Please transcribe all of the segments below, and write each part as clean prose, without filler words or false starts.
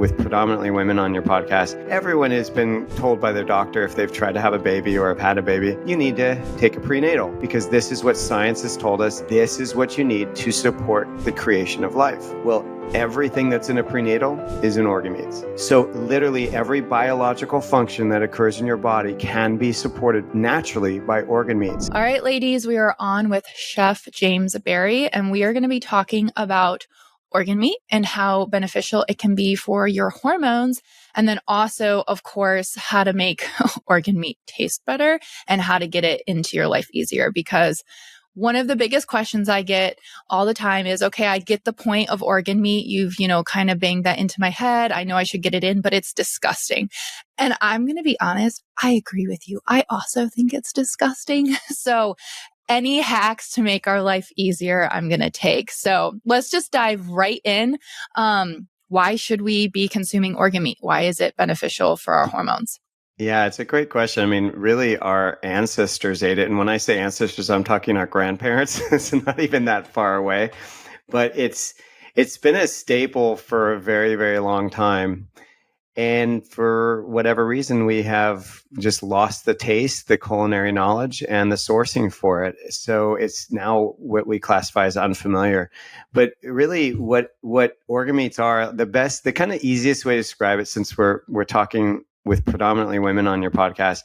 with predominantly women on your podcast, everyone has been told by their doctor if they've tried to have a baby or have had a baby, you need to take a prenatal because this is what science has told us. This is what you need to support the creation of life. Well, everything that's in a prenatal is in organ meats. So literally every biological function that occurs in your body can be supported naturally by organ meats. All right, ladies, we are on with Chef James Barry, and we are going to be talking about organ meat and how beneficial it can be for your hormones. And then also, of course, how to make organ meat taste better and how to get it into your life easier. Because one of the biggest questions I get all the time is, okay, I get the point of organ meat. You've, kind of banged that into my head. I know I should get it in, but it's disgusting. And I'm going to be honest, I agree with you. I also think it's disgusting. So any hacks to make our life easier, I'm going to take. So let's just dive right in. Why should we be consuming organ meat? Why is it beneficial for our hormones? Yeah, it's a great question. I mean, really, our ancestors ate it. And when I say ancestors, I'm talking our grandparents. It's not even that far away. But it's been a staple for a very, very long time. And for whatever reason, we have just lost the taste, the culinary knowledge, and the sourcing for it. So it's now what we classify as unfamiliar. But really, what organ meats are, the kind of easiest way to describe it, since we're talking with predominantly women on your podcast,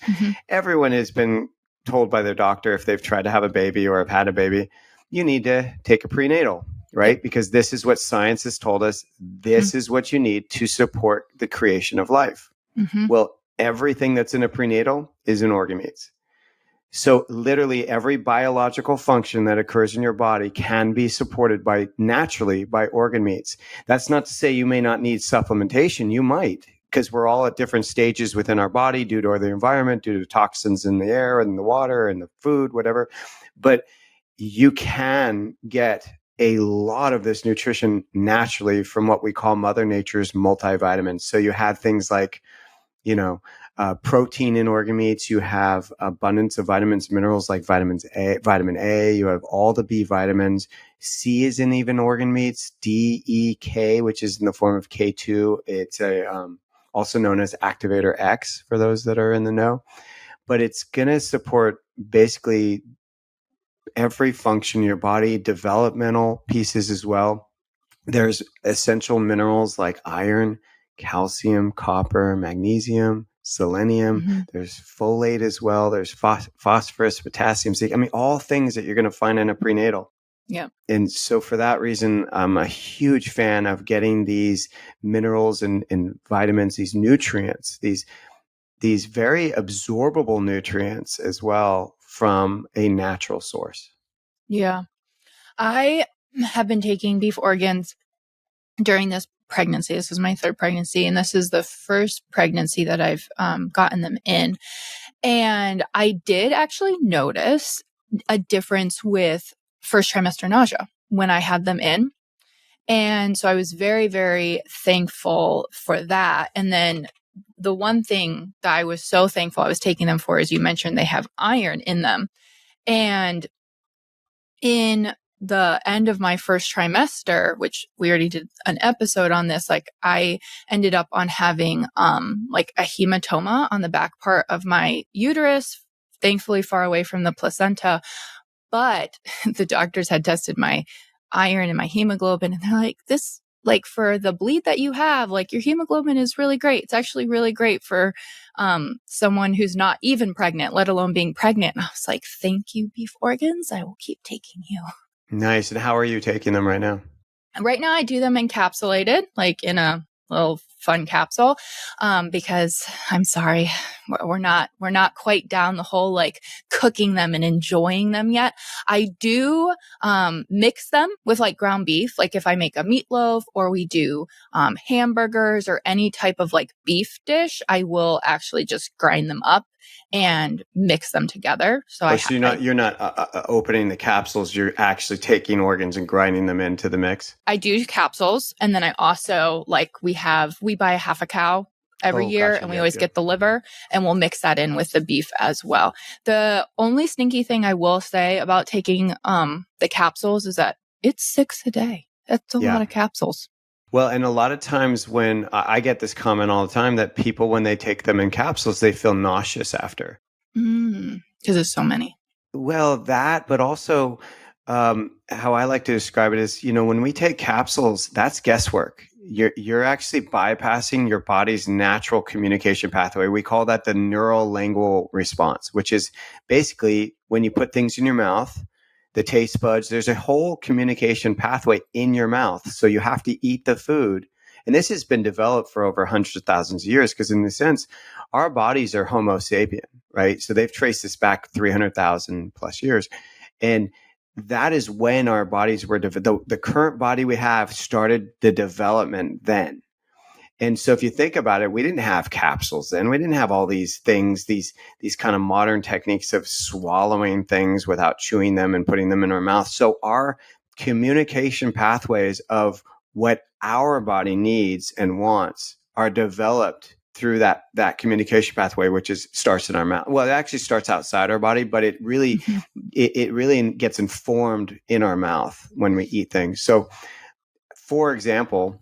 everyone has been told by their doctor if they've tried to have a baby or have had a baby, you need to take a prenatal. Right? Because this is what science has told us. This is what you need to support the creation of life. Well, everything that's in a prenatal is in organ meats. So literally every biological function that occurs in your body can be supported naturally by organ meats. That's not to say you may not need supplementation. You might, because we're all at different stages within our body due to the environment, due to toxins in the air and the water and the food, whatever. But you can get a lot of this nutrition naturally from what we call Mother Nature's multivitamins. So you have things like, protein in organ meats. You have abundance of vitamins, minerals like vitamin A. You have all the B vitamins. C is in even organ meats. D, E, K, which is in the form of K2. It's also known as activator X for those that are in the know. But it's going to support basically every function in your body, developmental pieces as well. There's essential minerals like iron, calcium, copper, magnesium, selenium. There's folate as well. There's phosphorus, potassium, zinc. I mean, all things that you're going to find in a prenatal. Yeah. And so for that reason, I'm a huge fan of getting these minerals and vitamins, these nutrients, these very absorbable nutrients as well from a natural source. Yeah. I have been taking beef organs during this pregnancy. This is my third pregnancy, and this is the first pregnancy that I've gotten them in. And I did actually notice a difference with first trimester nausea when I had them in. And so I was very, very thankful for that. And then the one thing that I was so thankful I was taking them for, as you mentioned, they have iron in them. And in the end of my first trimester, which we already did an episode on this, like I ended up on having like a hematoma on the back part of my uterus, thankfully far away from the placenta. But the doctors had tested my iron and my hemoglobin, and they're like, this, like for the bleed that you have, like your hemoglobin is really great. It's actually really great for someone who's not even pregnant, let alone being pregnant. And I was like, thank you, beef organs. I will keep taking you. Nice. And how are you taking them right now? Right now I do them encapsulated, like in a little fun capsule, because I'm sorry, we're not quite down the whole like cooking them and enjoying them yet. I do mix them with like ground beef, like if I make a meatloaf or we do hamburgers or any type of like beef dish, I will actually just grind them up and mix them together. So so you're not opening the capsules. You're actually taking organs and grinding them into the mix. I do capsules, and then I also we buy a half a cow every year, gotcha. and we always get the liver, and we'll mix that in with the beef as well. The only stinky thing I will say about taking the capsules is that it's 6 a day. That's a lot of capsules. Well, and a lot of times when I get this comment all the time that people, when they take them in capsules, they feel nauseous after. Because there's so many. Well, that, but also how I like to describe it is, when we take capsules, that's guesswork. You're actually bypassing your body's natural communication pathway. We call that the neural lingual response, which is basically when you put things in your mouth, the taste buds, there's a whole communication pathway in your mouth. So you have to eat the food. And this has been developed for over hundreds of thousands of years because, in a sense, our bodies are Homo sapien, right? So they've traced this back 300,000 plus years. And that is when our bodies were, the current body we have started the development then. And so if you think about it, we didn't have capsules then. We didn't have all these things, these kind of modern techniques of swallowing things without chewing them and putting them in our mouth. So our communication pathways of what our body needs and wants are developed through that communication pathway, which starts in our mouth. Well, it actually starts outside our body, but it really it really gets informed in our mouth when we eat things. So, for example,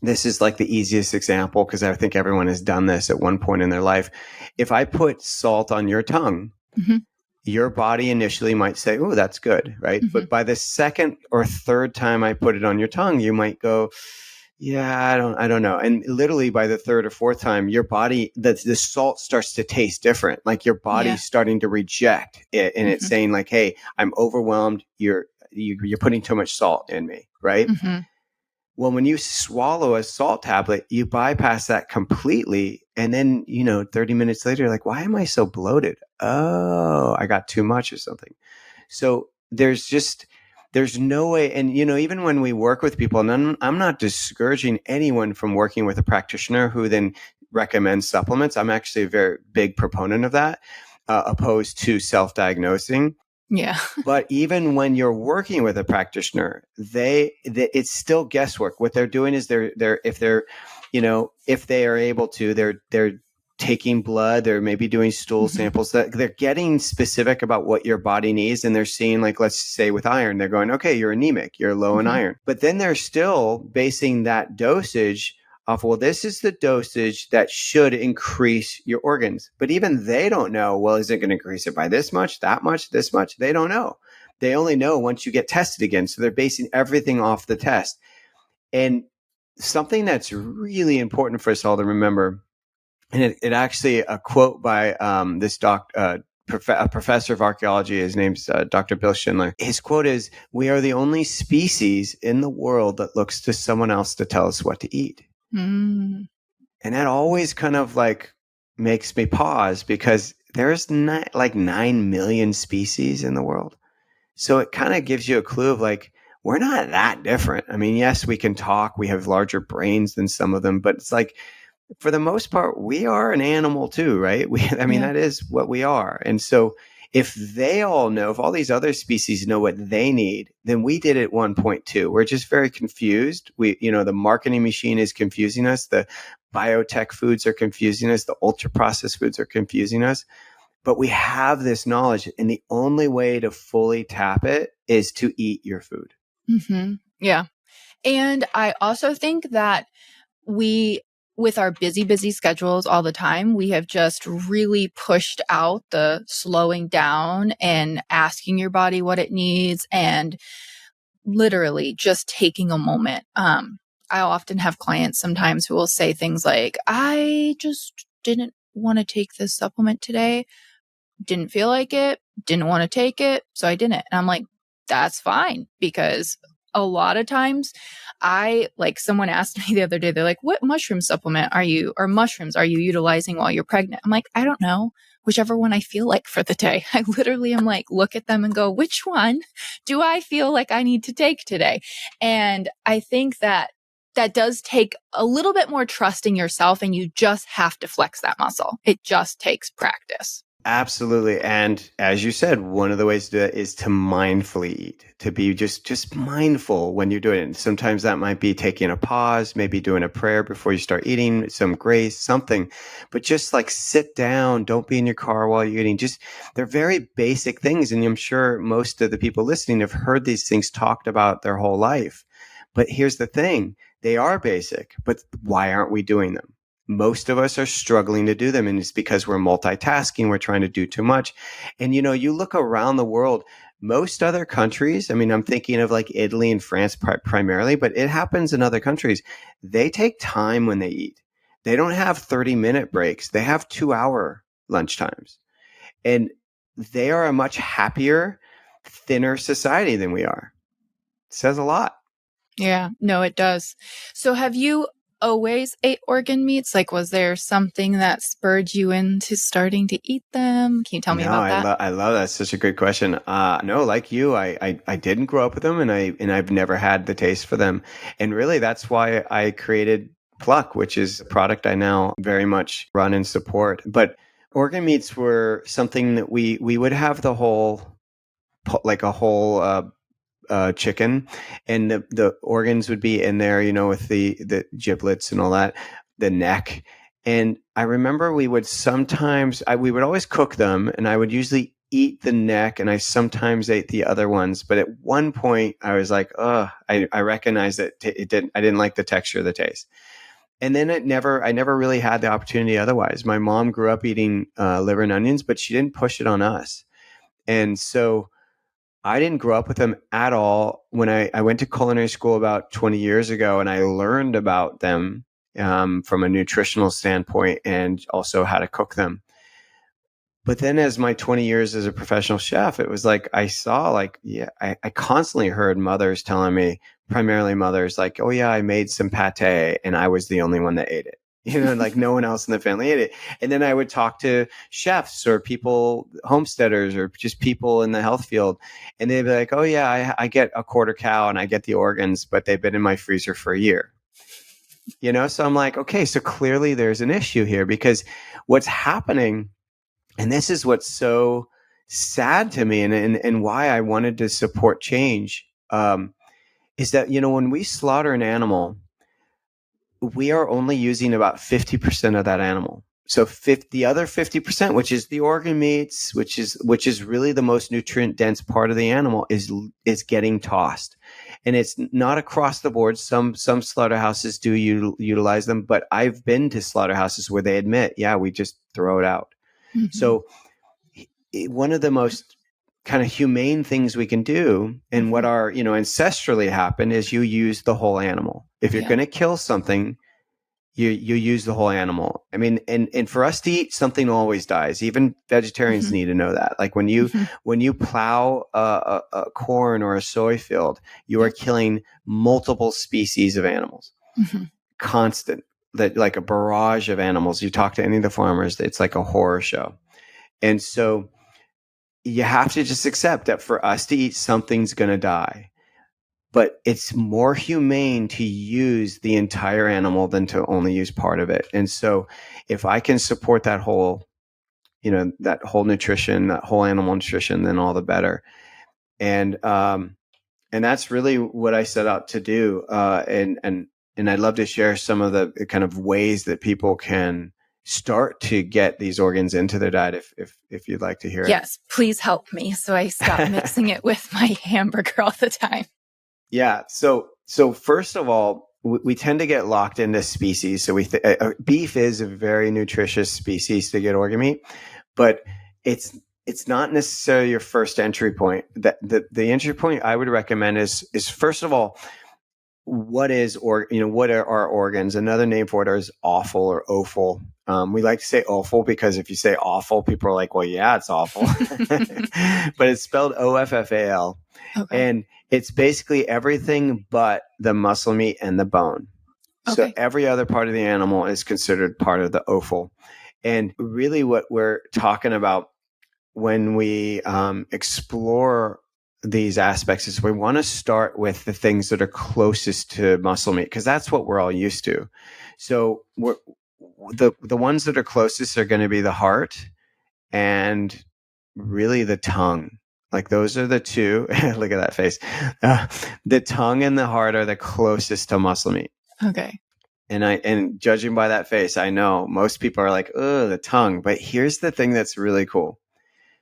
this is like the easiest example because I think everyone has done this at one point in their life. If I put salt on your tongue, your body initially might say, "Oh, that's good," right? But by the second or third time I put it on your tongue, you might go, "Yeah, I don't know." And literally by the third or fourth time, your body, the salt starts to taste different. Like your body's starting to reject it, and it's saying like, "Hey, I'm overwhelmed. You're putting too much salt in me," right? Well, when you swallow a salt tablet, you bypass that completely. And then, 30 minutes later, you're like, why am I so bloated? Oh, I got too much or something. So there's no way. And, even when we work with people, and I'm not discouraging anyone from working with a practitioner who then recommends supplements. I'm actually a very big proponent of that, opposed to self-diagnosing. Yeah. But even when you're working with a practitioner, it's still guesswork. What they're doing is if they are able to, they're taking blood, they're maybe doing stool samples, that they're getting specific about what your body needs. And they're seeing, like, let's say with iron, they're going, okay, you're anemic, you're low in iron. But then they're still basing that dosage off, well, this is the dosage that should increase your organs. But even they don't know, well, is it going to increase it by this much, that much, this much? They don't know. They only know once you get tested again. So they're basing everything off the test. And something that's really important for us all to remember, and it actually, a quote by this a professor of archaeology, his name's Dr. Bill Schindler. His quote is, "We are the only species in the world that looks to someone else to tell us what to eat." And that always kind of like makes me pause because there's like 9 million species in the world. So it kind of gives you a clue of like, we're not that different. I mean, yes, we can talk, we have larger brains than some of them, but it's like, for the most part, we are an animal too, right? That is what we are. And so if they all know, if all these other species know what they need, then we did at one point too. We're just very confused. The marketing machine is confusing us. The biotech foods are confusing us. The ultra processed foods are confusing us. But we have this knowledge, and the only way to fully tap it is to eat your food. Yeah. And I also think that with our busy schedules all the time, we have just really pushed out the slowing down and asking your body what it needs and literally just taking a moment. I often have clients sometimes who will say things like, I just didn't want to take this supplement today. Didn't feel like it, didn't want to take it, so I didn't. And I'm like, that's fine, because a lot of times someone asked me the other day, they're like, what mushrooms are you utilizing while you're pregnant? I'm like, I don't know, whichever one I feel like for the day. I literally am like, look at them and go, which one do I feel like I need to take today? And I think that does take a little bit more trust in yourself, and you just have to flex that muscle. It just takes practice. Absolutely. And as you said, one of the ways to do it is to mindfully eat, to be just mindful when you're doing it. Sometimes that might be taking a pause, maybe doing a prayer before you start eating, some grace, something. But just like sit down, don't be in your car while you're eating. They're very basic things. And I'm sure most of the people listening have heard these things talked about their whole life. But here's the thing. They are basic, but why aren't we doing them? Most of us are struggling to do them, and it's because we're multitasking. We're trying to do too much. And you look around the world, most other countries, I mean, I'm thinking of like Italy and France primarily, but it happens in other countries. They take time when they eat. They don't have 30-minute breaks. They have 2-hour lunchtimes. And they are a much happier, thinner society than we are. It says a lot. Yeah, no, it does. So have you always ate organ meats? Like, was there something that spurred you into starting to eat them? Can you tell me No, about that? I love that. Such a good question. No, like you, I didn't grow up with them, and I've never had the taste for them. And really, that's why I created Pluck, which is a product I now very much run and support. But organ meats were something that we would have the whole, like a whole chicken, and the organs would be in there, with the giblets and all that, the neck. And I remember we would we would always cook them, and I would usually eat the neck, and I sometimes ate the other ones. But at one point, I was like, oh, I recognized that I didn't like the texture of the taste. And then I never really had the opportunity otherwise. My mom grew up eating liver and onions, but she didn't push it on us. And so I didn't grow up with them at all. When I went to culinary school about 20 years ago, and I learned about them from a nutritional standpoint and also how to cook them. But then as my 20 years as a professional chef, it was like I saw, like, yeah, I constantly heard mothers telling me, primarily mothers, like, oh yeah, I made some pate and I was the only one that ate it. Like no one else in the family ate it. And then I would talk to chefs or people, homesteaders, or just people in the health field. And they'd be like, oh yeah, I get a quarter cow and I get the organs, but they've been in my freezer for a year. So I'm like, okay, so clearly there's an issue here, because what's happening, and this is what's so sad to me, and why I wanted to support change, is that, when we slaughter an animal, we are only using about 50% of that animal. So the other 50%, which is the organ meats, which is really the most nutrient dense part of the animal, is getting tossed. And it's not across the board. Some slaughterhouses do utilize them, but I've been to slaughterhouses where they admit, yeah, we just throw it out. Mm-hmm. So one of the most kind of humane things we can do, and what our ancestrally happened, is you use the whole animal. If you're going to kill something, you use the whole animal. I mean, and for us to eat, something always dies. Even vegetarians need to know that. Like when you plow a corn or a soy field, you are killing multiple species of animals. Constant, like a barrage of animals. You talk to any of the farmers, it's like a horror show. And so you have to just accept that for us to eat, something's going to die. But it's more humane to use the entire animal than to only use part of it. And so if I can support that whole nutrition, that whole animal nutrition, then all the better. And that's really what I set out to do. And I'd love to share some of the kind of ways that people can start to get these organs into their diet, if you'd like to hear it. Yes, please help me, so I stop mixing it with my hamburger all the time. Yeah. So first of all, we tend to get locked into species. So beef is a very nutritious species to get organ meat, but it's not necessarily your first entry point. The entry point I would recommend is first of all, what are our organs? Another name for it is offal or offal. We like to say offal because if you say awful, people are like, well, yeah, it's awful. But it's spelled OFFAL. Okay. And it's basically everything but the muscle meat and the bone. Okay. So every other part of the animal is considered part of the offal. And really what we're talking about when we explore these aspects is we want to start with the things that are closest to muscle meat, because that's what we're all used to. So the ones that are closest are going to be the heart and really the tongue. Like those are the two. Look at that face. The tongue and the heart are the closest to muscle meat. Okay. And judging by that face, I know most people are like, oh, the tongue. But here's the thing that's really cool.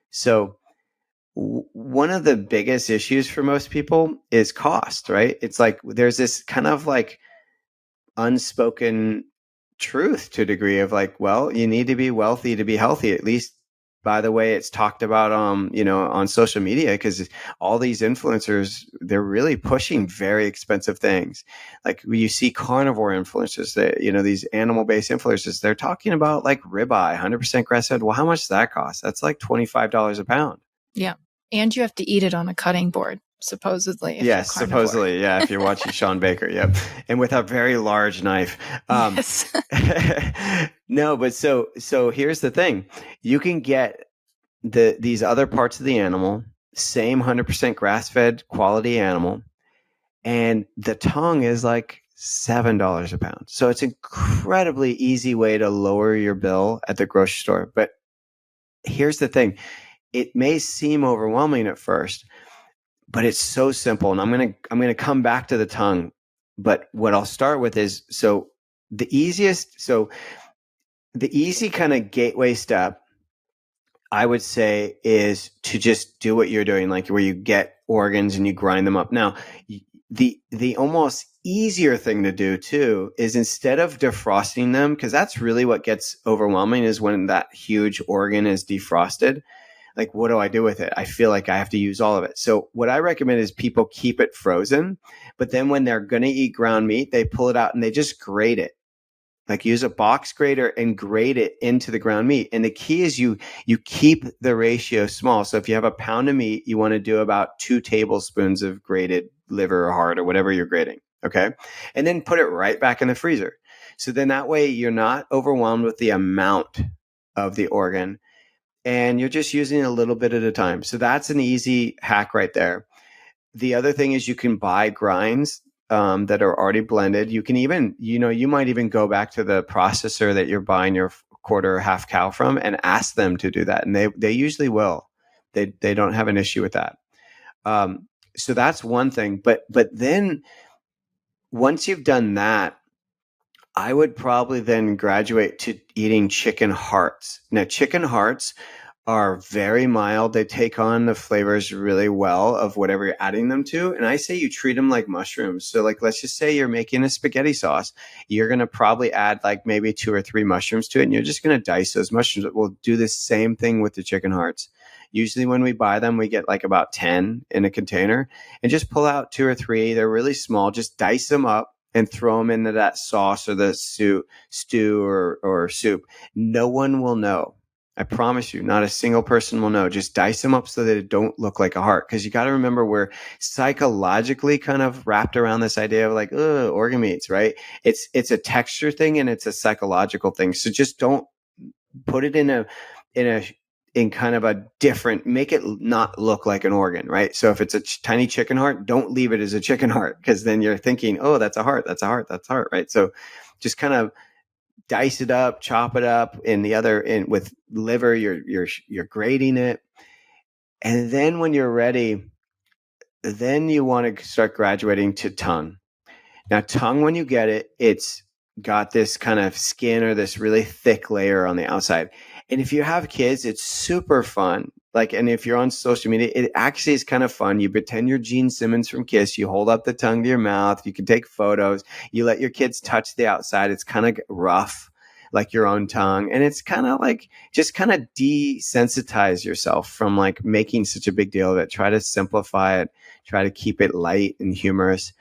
So one of the biggest issues for most people is cost, right? It's like there's this kind of like unspoken truth to a degree of like, well, you need to be wealthy to be healthy, at least by the way it's talked about on social media, because all these influencers, they're really pushing very expensive things. Like you see carnivore influencers, that these animal-based influencers, they're talking about like ribeye 100% grass-fed. Well, how much does that cost? That's like $25 a pound. Yeah. And you have to eat it on a cutting board, supposedly, if you're Yes, carnivore. supposedly. Yeah, if you're watching Sean Baker. Yep. And with a very large knife. Yes. No, but so here's the thing. You can get these other parts of the animal, same 100% grass-fed quality animal, and the tongue is like $7 a pound. So it's an incredibly easy way to lower your bill at the grocery store. But here's the thing. It may seem overwhelming at first, but it's so simple. And I'm gonna come back to the tongue. But what I'll start with is the easy kind of gateway step, I would say, is to just do what you're doing, like where you get organs and you grind them up. Now, the almost easier thing to do too is, instead of defrosting them, because that's really what gets overwhelming, is when that huge organ is defrosted. Like, what do I do with it? I feel like I have to use all of it. So what I recommend is people keep it frozen, but then when they're going to eat ground meat, they pull it out and they just grate it. Like, use a box grater and grate it into the ground meat. And the key is you keep the ratio small. So if you have a pound of meat, you want to do about 2 tablespoons of grated liver or heart or whatever you're grating. Okay. And then put it right back in the freezer. So then that way you're not overwhelmed with the amount of the organ, and you're just using a little bit at a time. So that's an easy hack right there. The other thing is, you can buy grinds that are already blended. You can even, you might even go back to the processor that you're buying your quarter or half cow from and ask them to do that. And they usually will. They don't have an issue with that. So that's one thing. But then once you've done that, I would probably then graduate to eating chicken hearts. Now, chicken hearts are very mild. They take on the flavors really well of whatever you're adding them to. And I say you treat them like mushrooms. So like, let's just say you're making a spaghetti sauce. You're going to probably add like maybe 2 or 3 mushrooms to it. And you're just going to dice those mushrooms. We'll do the same thing with the chicken hearts. Usually when we buy them, we get like about 10 in a container, and just pull out 2 or 3. They're really small. Just dice them up and throw them into that sauce or the stew or soup. No one will know. I promise you, not a single person will know. Just dice them up so that it don't look like a heart. Because you got to remember, we're psychologically kind of wrapped around this idea of like, organ meats, right? It's a texture thing and it's a psychological thing. So just don't put it in kind of a different, make it not look like an organ, right? So if it's a tiny chicken heart, don't leave it as a chicken heart, because then you're thinking, oh, that's a heart, that's a heart, that's a heart, right? So just kind of dice it up, chop it up. With liver, you're grating it. And then when you're ready, then you want to start graduating to tongue. Now, tongue, when you get it, it's got this kind of skin or this really thick layer on the outside. And if you have kids, it's super fun. Like, and if you're on social media, it actually is kind of fun. You pretend you're Gene Simmons from Kiss. You hold up the tongue to your mouth. You can take photos. You let your kids touch the outside. It's kind of rough, like your own tongue. And it's kind of like, just kind of desensitize yourself from like making such a big deal of it. Try to simplify it. Try to keep it light and humorous.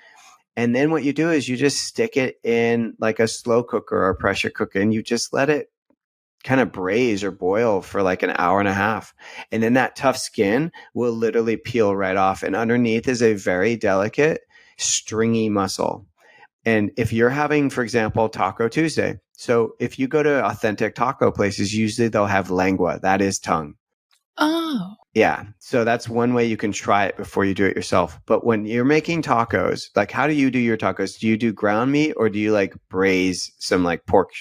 And then what you do is you just stick it in like a slow cooker or a pressure cooker, and you just let it kind of braise or boil for like an hour and a half. And then that tough skin will literally peel right off. And underneath is a very delicate, stringy muscle. And if you're having, for example, Taco Tuesday, so if you go to authentic taco places, usually they'll have lengua, that is tongue. Oh. Yeah. So that's one way you can try it before you do it yourself. But when you're making tacos, like, how do you do your tacos? Do you do ground meat, or do you like braise some like pork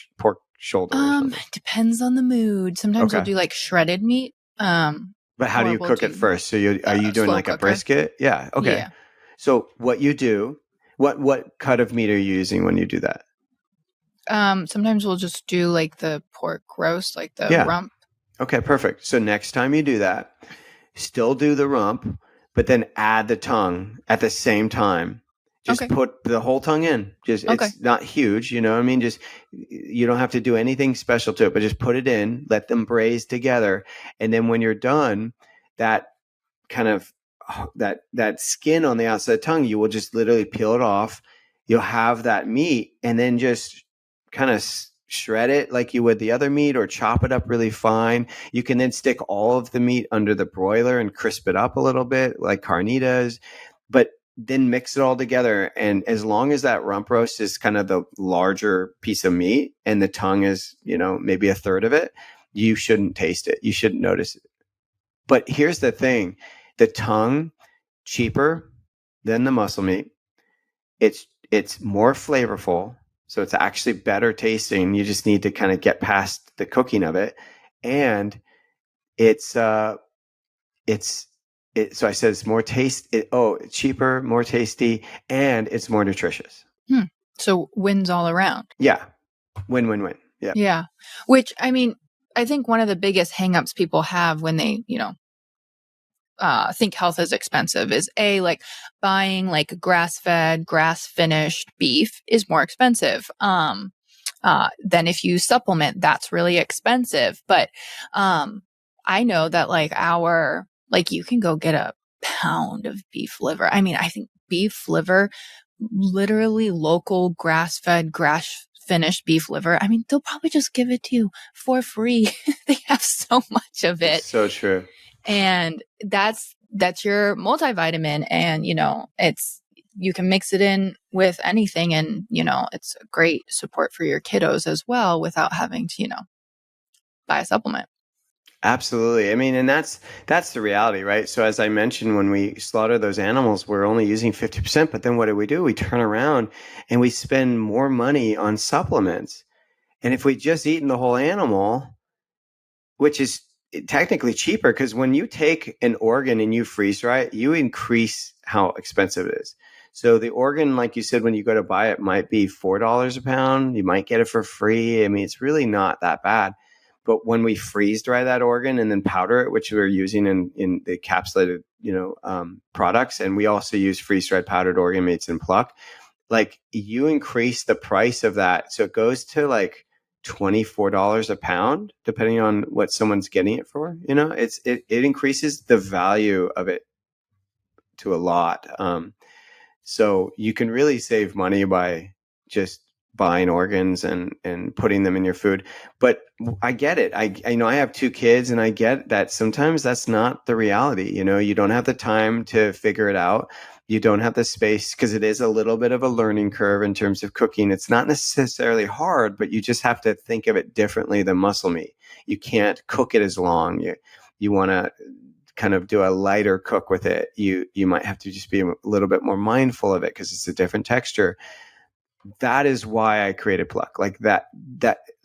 shoulder or something? Depends on the mood. Sometimes Okay. we'll do like shredded meat. But how do you cook it first? So are you doing like a brisket? Yeah. Okay. Yeah. So what you do, what cut of meat are you using when you do that? Sometimes we'll just do like the pork roast, like the rump. Okay, perfect. So next time you do that, still do the rump, but then add the tongue at the same time. Just Okay. put the whole tongue in. Just Okay. it's not huge, you know what I mean? Just you don't have to do anything special to it, but just put it in, let them braise together. And then when you're done, that kind of that skin on the outside of the tongue, you will just literally peel it off. You'll have that meat and then just kind of shred it like you would the other meat or chop it up really fine. You can then stick all of the meat under the broiler and crisp it up a little bit like carnitas, but then mix it all together. And as long as that rump roast is kind of the larger piece of meat and the tongue is, maybe a third of it, you shouldn't taste it. You shouldn't notice it. But here's the thing, the tongue, cheaper than the muscle meat. It's more flavorful. So it's actually better tasting. You just need to kind of get past the cooking of it. And it's so I said it's more it's cheaper, more tasty, and it's more nutritious. So wins all around. Yeah. Win, win, win. Yeah. Yeah. Which, I mean, I think one of the biggest hangups people have when they, think health is expensive is like buying like grass-fed, grass-finished beef is more expensive. Than if you supplement, that's really expensive. But, I know that you can go get a pound of beef liver. I mean, I think beef liver, literally local grass-fed, grass-finished beef liver. I mean, they'll probably just give it to you for free. They have so much of it. It's so true. And that's your multivitamin. And, you can mix it in with anything. And, it's a great support for your kiddos as well without having to, buy a supplement. Absolutely. I mean, and that's the reality, right? So as I mentioned, when we slaughter those animals, we're only using 50%, but then what do? We turn around and we spend more money on supplements. And if we just eaten the whole animal, which is technically cheaper, because when you take an organ and you freeze dry it, you increase how expensive it is. So the organ, like you said, when you go to buy it, might be $4 a pound. You might get it for free. I mean, it's really not that bad. But when we freeze dry that organ and then powder it, which we're using in the encapsulated, products, and we also use freeze dried powdered organ meats in Pluck, like you increase the price of that. So it goes to like $24 a pound, depending on what someone's getting it for. It increases the value of it to a lot. So you can really save money by just buying organs and putting them in your food. But I get it. I know I have 2 kids, and I get that sometimes that's not the reality. You don't have the time to figure it out. You don't have the space, because it is a little bit of a learning curve in terms of cooking. It's not necessarily hard, but you just have to think of it differently than muscle meat. You can't cook it as long. You want to kind of do a lighter cook with it. You might have to just be a little bit more mindful of it because it's a different texture. That is why I created Pluck. Like that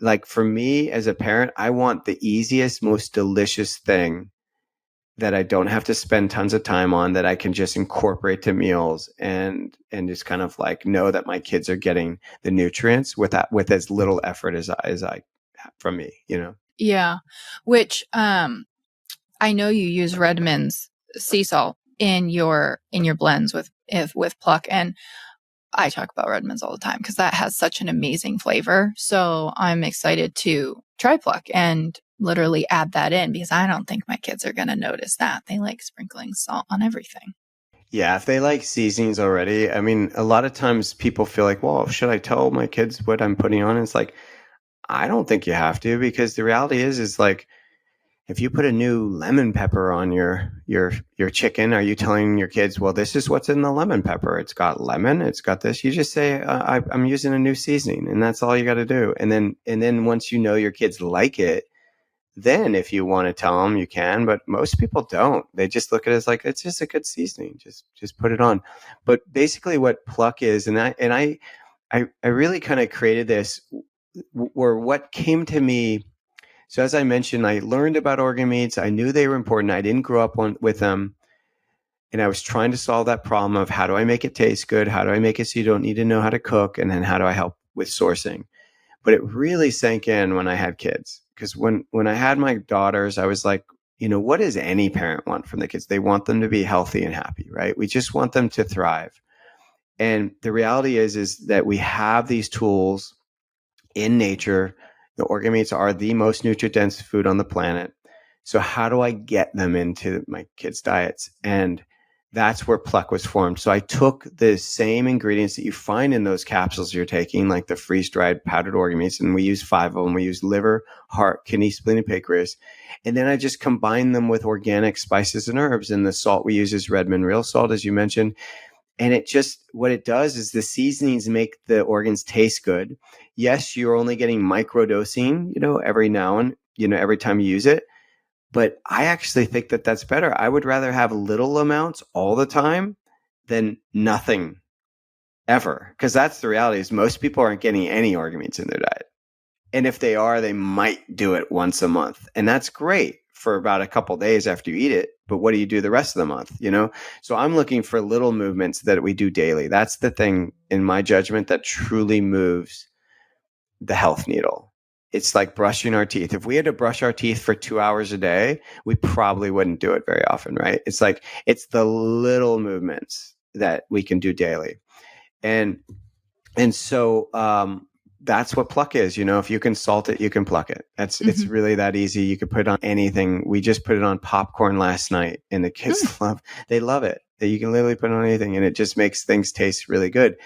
like for me as a parent, I want the easiest, most delicious thing that I don't have to spend tons of time on, that I can just incorporate to meals and just kind of like know that my kids are getting the nutrients with as little effort as I from me, Yeah. Which, I know you use Redmond's sea salt in your blends with Pluck, and I talk about Redmond's all the time because that has such an amazing flavor. So I'm excited to try Pluck and literally add that in, because I don't think my kids are going to notice that. They like sprinkling salt on everything. Yeah, if they like seasonings already, I mean, a lot of times people feel like, well, should I tell my kids what I'm putting on? It's like, I don't think you have to, because the reality is like, if you put a new lemon pepper on your chicken, are you telling your kids, well, this is what's in the lemon pepper? It's got lemon. It's got this. You just say, I'm using a new seasoning, and that's all you got to do. And then once you know your kids like it, then if you want to tell them, you can. But most people don't. They just look at it as like, it's just a good seasoning. Just put it on. But basically, what Pluck is, and I really kind of created this, or what came to me. So as I mentioned, I learned about organ meats. I knew they were important. I didn't grow up with them. And I was trying to solve that problem of, how do I make it taste good? How do I make it so you don't need to know how to cook? And then how do I help with sourcing? But it really sank in when I had kids. Because when I had my daughters, I was like, what does any parent want from the kids? They want them to be healthy and happy, right? We just want them to thrive. And the reality is that we have these tools in nature. The organ meats are the most nutrient dense food on the planet. So how do I get them into my kids' diets? And that's where Pluck was formed. So I took the same ingredients that you find in those capsules you're taking, like the freeze-dried powdered organ meats, and we use 5 of them. We use liver, heart, kidney, spleen, and pancreas. And then I just combine them with organic spices and herbs. And the salt we use is Redmond real salt, as you mentioned. And it just, what it does is the seasonings make the organs taste good. Yes, you're only getting microdosing, every now and, every time you use it. But I actually think that that's better. I would rather have little amounts all the time than nothing ever. Because that's the reality, is most people aren't getting any organ meats in their diet. And if they are, they might do it once a month. And that's great for about a couple of days after you eat it. But what do you do the rest of the month? So I'm looking for little movements that we do daily. That's the thing, in my judgment, that truly moves the health needle. It's like brushing our teeth. If we had to brush our teeth for 2 hours a day, we probably wouldn't do it very often, right? It's the little movements that we can do daily. And so that's what Pluck is. If you can salt it, you can pluck it. It's really that easy. You could put it on anything. We just put it on popcorn last night, and the kids love it. You can literally put it on anything, and it just makes things taste really good,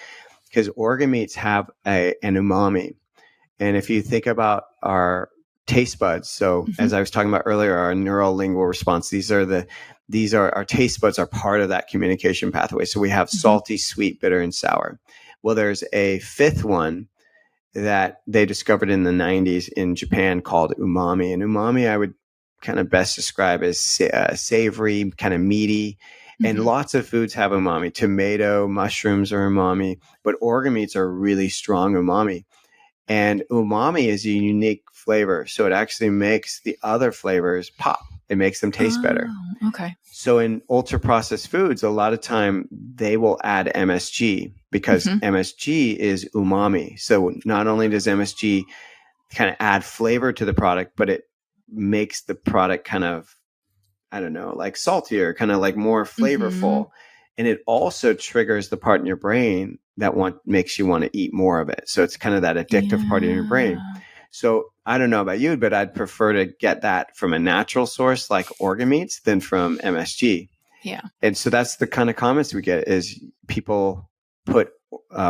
because organ meats have an umami. And if you think about our taste buds, so as I was talking about earlier, our neural lingual response, these are our taste buds are part of that communication pathway. So we have salty, sweet, bitter, and sour. Well, there's a fifth one that they discovered in the 90s in Japan called umami. And umami, I would kind of best describe as savory, kind of meaty. And lots of foods have umami. Tomato, mushrooms are umami, but organ meats are really strong umami. And umami is a unique flavor. So it actually makes the other flavors pop. It makes them taste better. Okay. So in ultra processed foods, a lot of time they will add MSG, because MSG is umami. So not only does MSG kind of add flavor to the product, but it makes the product kind of, I don't know, like saltier, kind of like more flavorful. And it also triggers the part in your brain that makes you want to eat more of it. So it's kind of that addictive part in your brain. So I don't know about you, but I'd prefer to get that from a natural source like organ meats than from MSG. Yeah. And so that's the kind of comments we get, is people put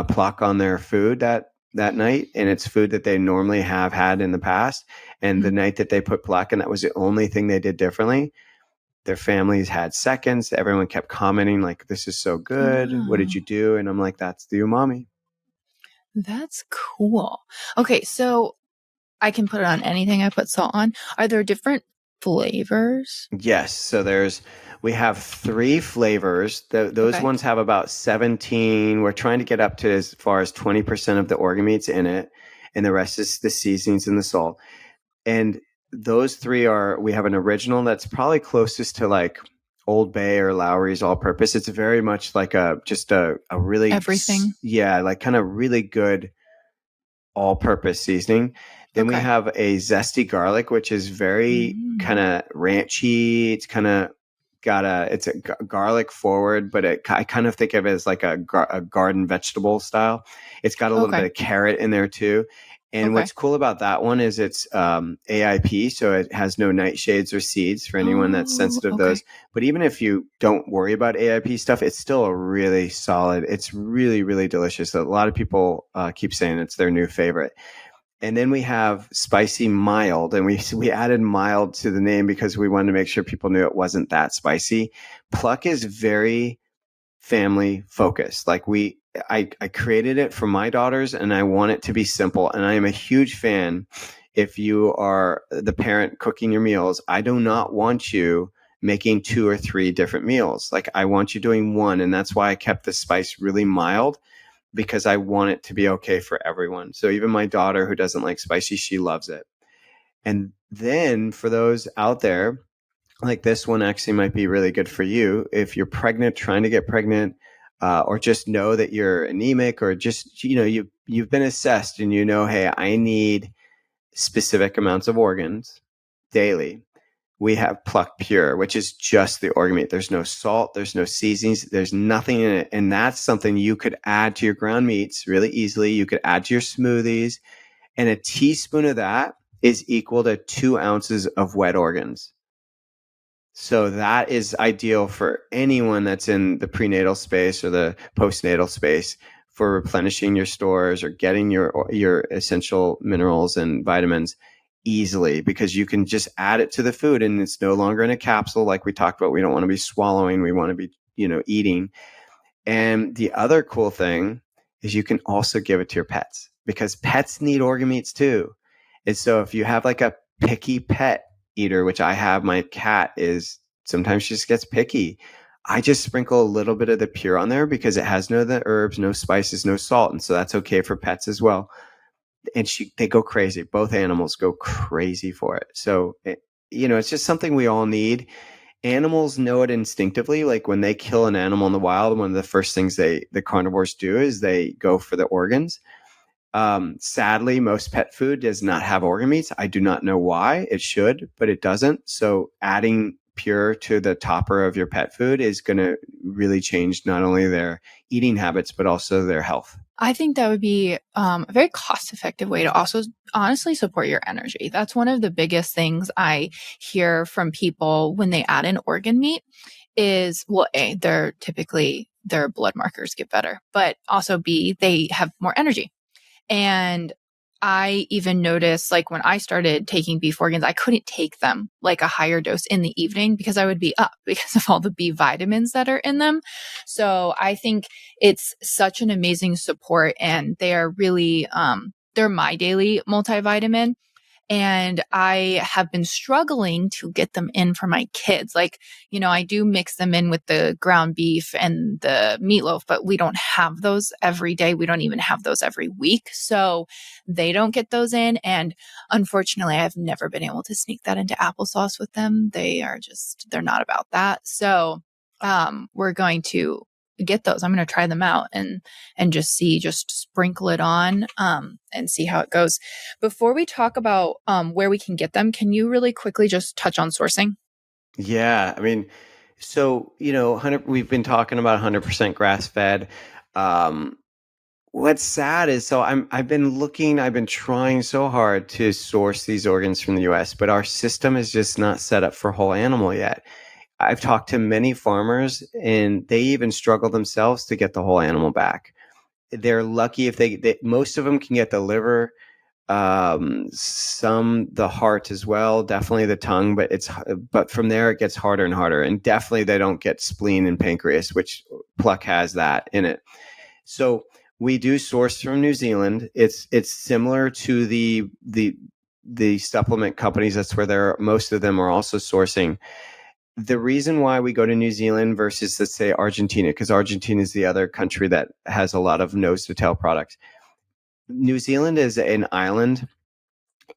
Pluck on their food that night, and it's food that they normally have had in the past. And the night that they put Pluck, and that was the only thing they did differently, their families had seconds. Everyone kept commenting like, "This is so good. What did you do?" And I'm like, "That's the umami." That's cool. Okay, so I can put it on anything I put salt on. Are there different flavors? Yes. So we have 3 flavors. Those ones have about 17. We're trying to get up to as far as 20% of the organ meats in it, and the rest is the seasonings and the salt. And those 3 we have an original that's probably closest to like Old Bay or Lowry's all purpose. It's very much like a really, everything. Yeah, like kind of really good all purpose seasoning. Then we have a zesty garlic, which is very kind of ranchy. It's kind of it's a garlic forward, but I kind of think of it as like a garden vegetable style. It's got a little bit of carrot in there too. And what's cool about that one is it's AIP, so it has no nightshades or seeds for anyone that's sensitive to those. But even if you don't worry about AIP stuff, it's still a really solid. It's really, really delicious. A lot of people keep saying it's their new favorite. And then we have spicy mild, and we added mild to the name because we wanted to make sure people knew it wasn't that spicy. Pluck is very family focused. Like I created it for my daughters, and I want it to be simple. And I am a huge fan. If you are the parent cooking your meals, I do not want you making 2 or 3 different meals. Like I want you doing one. And that's why I kept the spice really mild, because I want it to be okay for everyone. So even my daughter, who doesn't like spicy, she loves it. And then for those out there, like this one actually might be really good for you if you're pregnant, trying to get pregnant, or just know that you're anemic, or just, you've been assessed and hey, I need specific amounts of organs daily. we have Pluck Pure, which is just the organ meat. There's no salt, there's no seasonings, there's nothing in it. And that's something you could add to your ground meats really easily. You could add to your smoothies. And a teaspoon of that is equal to 2 ounces of wet organs. So that is ideal for anyone that's in the prenatal space or the postnatal space for replenishing your stores or getting your essential minerals and vitamins easily, because you can just add it to the food and it's no longer in a capsule like we talked about. We don't want to be swallowing, we want to be, eating. And the other cool thing is you can also give it to your pets, because pets need organ meats too. And so if you have like a picky pet eater, which I have, my cat is sometimes she just gets picky. I just sprinkle a little bit of the pure on there because it has no the herbs, no spices, no salt. And so that's okay for pets as well. And they go crazy. Both animals go crazy for it. So, it's just something we all need. Animals know it instinctively. Like when they kill an animal in the wild, one of the first things the carnivores do is they go for the organs. Sadly, most pet food does not have organ meats. I do not know why. It should, but it doesn't. So adding pure to the topper of your pet food is going to really change not only their eating habits, but also their health. I think that would be a very cost-effective way to also honestly support your energy. That's one of the biggest things I hear from people when they add in organ meat is, well, A, their blood markers get better, but also B, they have more energy. And I even noticed, like when I started taking beef organs, I couldn't take them like a higher dose in the evening because I would be up because of all the B vitamins that are in them. So I think it's such an amazing support, and they are really, they're my daily multivitamin. And I have been struggling to get them in for my kids. Like, I do mix them in with the ground beef and the meatloaf, but we don't have those every day. We don't even have those every week. So they don't get those in. And unfortunately, I've never been able to sneak that into applesauce with them. They're not about that. So, we're going to get those. I'm going to try them out and just sprinkle it on, and see how it goes. Before we talk about, where we can get them, can you really quickly just touch on sourcing? Yeah. I mean, so, 100, we've been talking about 100% grass fed. What's sad is, so I've been trying so hard to source these organs from the US, but our system is just not set up for whole animal yet. I've talked to many farmers and they even struggle themselves to get the whole animal back. They're lucky if most of them can get the liver, some the heart as well, definitely the tongue, but from there it gets harder and harder. And definitely they don't get spleen and pancreas, which Pluck has that in it. So we do source from New Zealand. It's similar to the supplement companies. That's where most of them are also sourcing. The reason why we go to New Zealand versus, let's say, Argentina, because Argentina is the other country that has a lot of nose to tail products. New Zealand is an island.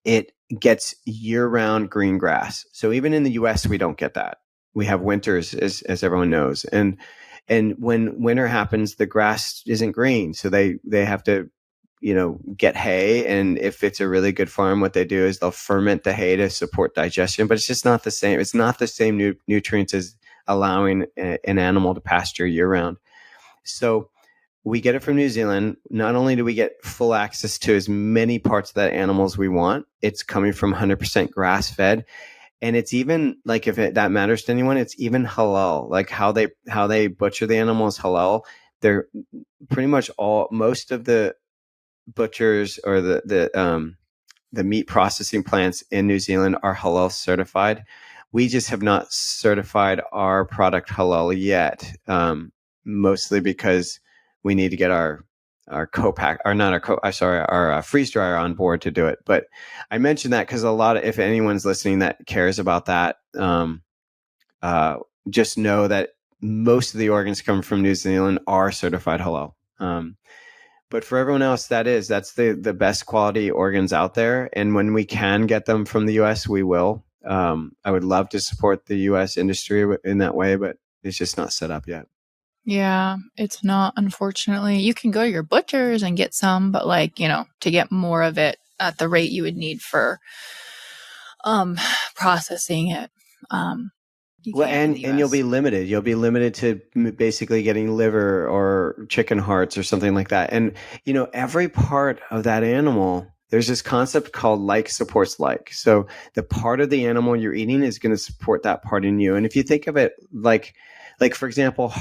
It gets year-round green grass. So even in the US, we don't get that. We have winters, as everyone knows. And when winter happens, the grass isn't green. So they have to, get hay. And if it's a really good farm, what they do is they'll ferment the hay to support digestion, but it's just not the same. It's not the same nutrients as allowing an animal to pasture year round. So we get it from New Zealand. Not only do we get full access to as many parts of that animal as we want, it's coming from 100% grass fed. And it's even like, if that matters to anyone, it's even halal. Like how they butcher the animal is halal. They're pretty much most of the butchers or the meat processing plants in New Zealand are halal certified. We just have not certified our product halal yet, mostly because we need to get our co-pack, or not our our freeze dryer on board to do it. But I mentioned that because if anyone's listening that cares about that, just know that most of the organs coming from New Zealand are certified halal. But for everyone else, that's the best quality organs out there. And when we can get them from the US, we will. I would love to support the US industry in that way, but it's just not set up yet. Yeah, it's not, unfortunately. You can go to your butchers and get some, but to get more of it at the rate you would need for processing it, You Well, can't in the and you'll US. be limited. You'll be limited to basically getting liver or chicken hearts or something like that. And every part of that animal, there's this concept called like supports like. So the part of the animal you're eating is going to support that part in you. And if you think of it like for example,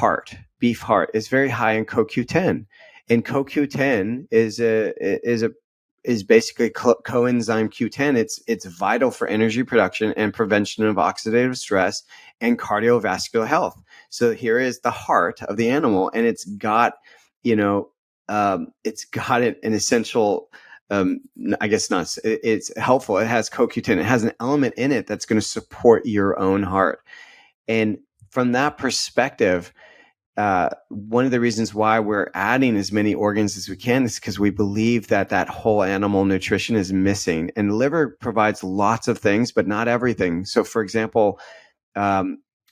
beef heart is very high in CoQ10, and CoQ10 is basically coenzyme Q10. It's vital for energy production and prevention of oxidative stress and cardiovascular health. So here is the heart of the animal, and it's got an essential. I guess not. It's helpful. It has CoQ10. It has an element in it that's going to support your own heart. And from that perspective, one of the reasons why we're adding as many organs as we can is because we believe that whole animal nutrition is missing. And the liver provides lots of things, but not everything. So, for example,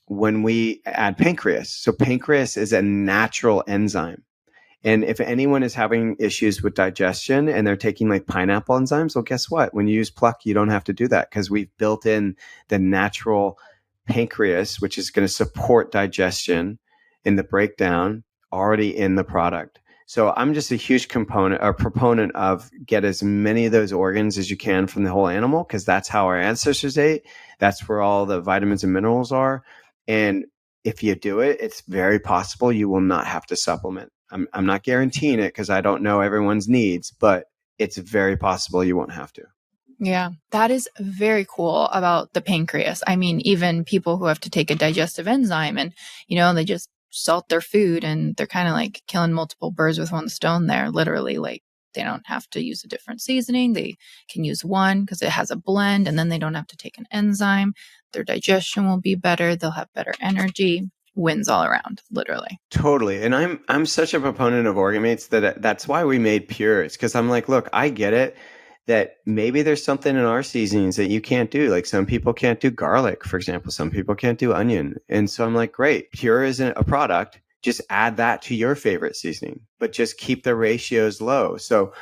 when we add pancreas, so pancreas is a natural enzyme. And if anyone is having issues with digestion and they're taking like pineapple enzymes, well, guess what? When you use Pluck, you don't have to do that because we've built in the natural pancreas, which is going to support digestion in the breakdown already in the product. So I'm just a huge proponent of get as many of those organs as you can from the whole animal, because that's how our ancestors ate. That's where all the vitamins and minerals are. And if you do it, it's very possible you will not have to supplement. I'm not guaranteeing it because I don't know everyone's needs, but it's very possible you won't have to. Yeah, that is very cool about the pancreas. I mean, even people who have to take a digestive enzyme and, they just salt their food and they're kind of like killing multiple birds with one stone there, literally. Like they don't have to use a different seasoning. They can use one because it has a blend, and then they don't have to take an enzyme. Their digestion will be better. They'll have better energy. Wins all around, literally. Totally. And I'm such a proponent of organ mates that's why we made Pure. It's because I'm like, look, I get it that maybe there's something in our seasonings that you can't do. Like some people can't do garlic, for example. Some people can't do onion. And so I'm like, great, Pure isn't a product. Just add that to your favorite seasoning, but just keep the ratios low. So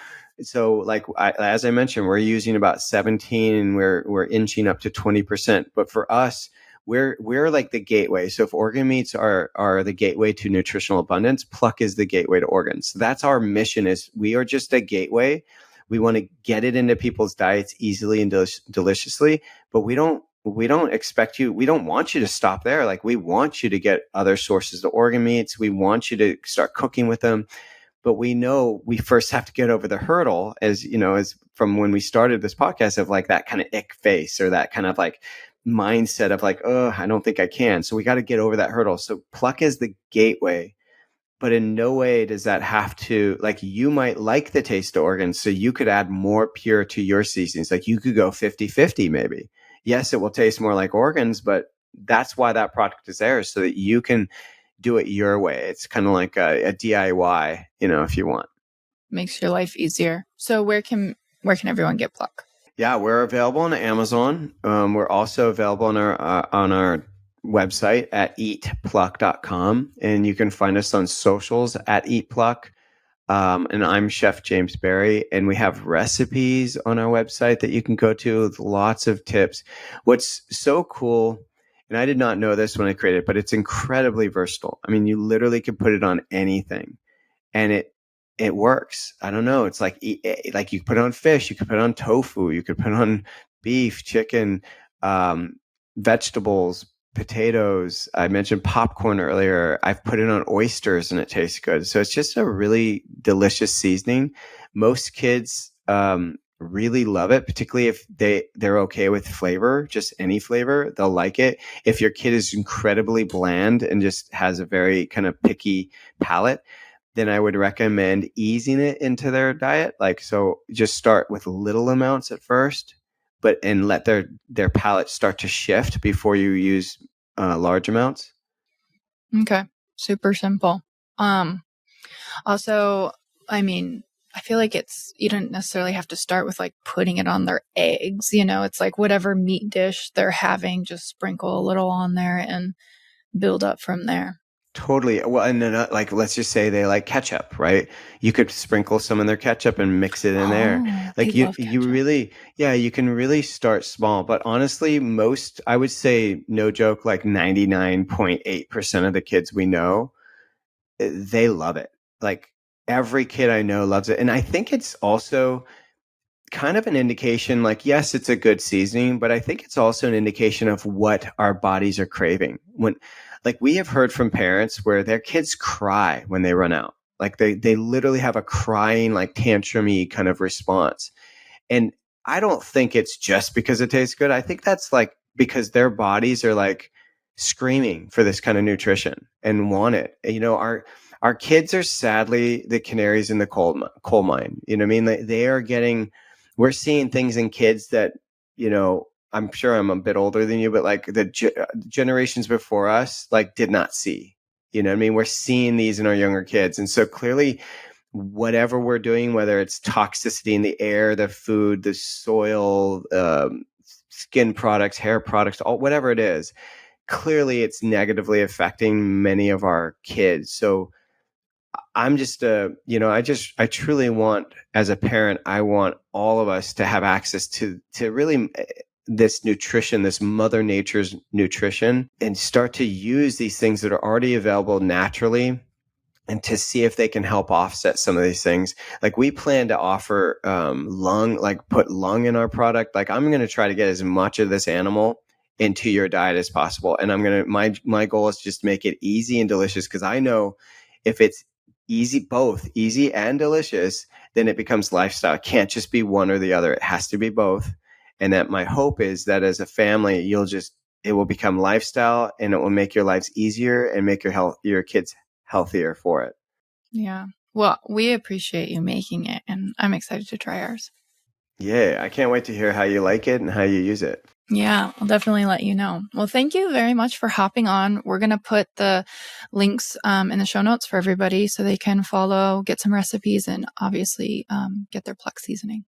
like as I mentioned, we're using about 17 and we're inching up to 20%. But for us, we're like the gateway. So if organ meats are the gateway to nutritional abundance, Pluck is the gateway to organs. So that's our mission. Is we are just a gateway. We want to get it into people's diets easily and deliciously, but we don't expect you. We don't want you to stop there. Like we want you to get other sources of organ meats. We want you to start cooking with them. But we know we first have to get over the hurdle, as from when we started this podcast, of like that kind of ick face or that kind of like mindset of like, oh, I don't think I can. So we got to get over that hurdle. So Pluck is the gateway, but in no way does that have to, like, you might like the taste of organs, so you could add more Pure to your seasonings. Like you could go 50-50 maybe. Yes, it will taste more like organs, but that's why that product is there, so that you can do it your way. It's kind of like a DIY, if you want. Makes your life easier. So where can everyone get Pluck? Yeah, we're available on Amazon. We're also available on our website at eatpluck.com, and you can find us on socials at eatpluck. And I'm Chef James Berry, and we have recipes on our website that you can go to with lots of tips. What's so cool, and I did not know this when I created it, but it's incredibly versatile. I mean, you literally can put it on anything, and it works. I don't know. It's like you could put it on fish, you could put it on tofu, you could put it on beef, chicken, vegetables, potatoes. I mentioned popcorn earlier. I've put it on oysters and it tastes good. So it's just a really delicious seasoning. Most kids really love it, particularly if they're okay with flavor, just any flavor, they'll like it. If your kid is incredibly bland and just has a very kind of picky palate, then I would recommend easing it into their diet. Like, so just start with little amounts at first, and let their palate start to shift before you use large amounts. Okay. Super simple. Also, I mean, I feel like you don't necessarily have to start with like putting it on their eggs. It's like whatever meat dish they're having, just sprinkle a little on there and build up from there. Totally. Well, and then like let's just say they like ketchup, right? You could sprinkle some in their ketchup and mix it in there. Oh, they Like you love you ketchup. really yeah, you can really start small. But honestly, most I would say no joke, like 99.8% of the kids we know, they love it. Like every kid I know loves it. And I think it's also kind of an indication, like yes, it's a good seasoning, but I think it's also an indication of what our bodies are craving. When like we have heard from parents where their kids cry when they run out, like they literally have a crying, like tantrumy kind of response. And I don't think it's just because it tastes good. I think that's like because their bodies are like screaming for this kind of nutrition and want it. Our kids are sadly the canaries in the coal mine. You know what I mean? They are getting, we're seeing things in kids that, I'm sure I'm a bit older than you, but like the generations before us, like did not see. You know what I mean? We're seeing these in our younger kids. And so clearly whatever we're doing, whether it's toxicity in the air, the food, the soil, skin products, hair products, all whatever it is, clearly it's negatively affecting many of our kids. So I'm just I truly want, as a parent, I want all of us to have access to really this nutrition, this mother nature's nutrition, and start to use these things that are already available naturally, and to see if they can help offset some of these things. Like we plan to offer lung, like put lung in our product. Like I'm going to try to get as much of this animal into your diet as possible. And I'm going to, my goal is just make it easy and delicious. Cause I know if it's easy, both easy and delicious, then it becomes lifestyle. It can't just be one or the other. It has to be both. And that my hope is that as a family, it will become lifestyle, and it will make your lives easier and make your kids healthier for it. Yeah. Well, we appreciate you making it, and I'm excited to try ours. Yeah, I can't wait to hear how you like it and how you use it. Yeah, I'll definitely let you know. Well, thank you very much for hopping on. We're going to put the links in the show notes for everybody so they can follow, get some recipes, and obviously get their Pluck seasoning.